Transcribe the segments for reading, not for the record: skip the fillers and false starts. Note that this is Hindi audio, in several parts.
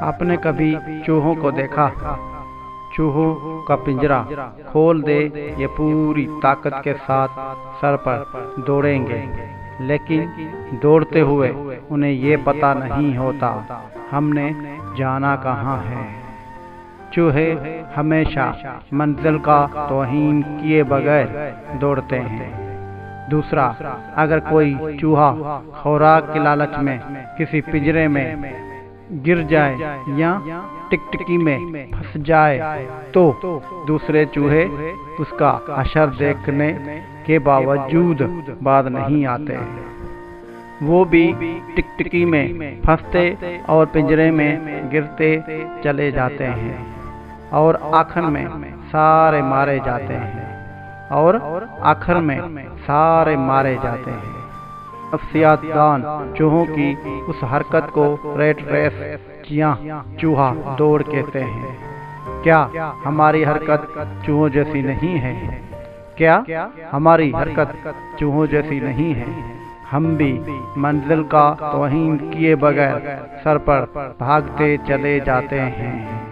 आपने कभी चूहों को देखा? चूहों का पिंजरा खोल दे, ये पूरी ताकत के साथ सर पर दौड़ेंगे, लेकिन दौड़ते हुए उन्हें ये पता नहीं होता हमने जाना कहाँ है। चूहे हमेशा मंजिल का तौहीन किए बगैर दौड़ते हैं। दूसरा, अगर कोई चूहा खुराक के लालच में किसी पिंजरे में गिर जाए या टिकटिकी में फंस जाए तो दूसरे चूहे उसका असर देखने के बावजूद बाद नहीं आते। वो भी टिकटिकी में फंसते और पिंजरे में गिरते चले जाते हैं और आखिर में सारे मारे जाते हैं। नफ्सियातदान चूहों की उस हरकत को रेट रेस या चूहा दौड़ कहते हैं। क्या हमारी हरकत चूहों जैसी नहीं है? हम भी मंजिल का तौहीन किए बगैर सर पर भागते चले जाते हैं।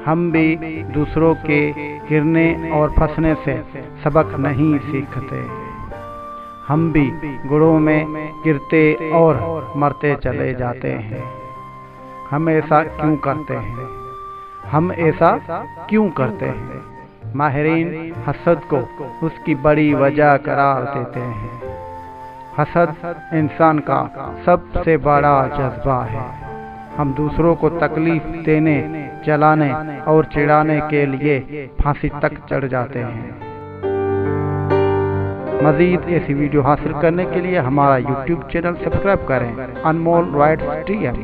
हम भी दूसरों के गिरने और फंसने से सबक नहीं सीखते। हम भी गुड़ों में गिरते और मरते चले जाते हैं। हम ऐसा क्यों करते हैं? माहिरीन हसद को उसकी बड़ी वजह करार देते हैं। हसद इंसान का सबसे बड़ा जज्बा है। हम दूसरों को तकलीफ देने, जलाने और चिढ़ाने के लिए फांसी तक चढ़ जाते हैं। मज़ीद ऐसी वीडियो हासिल करने के लिए हमारा YouTube चैनल सब्सक्राइब करें। अनमोल राइट्स TM।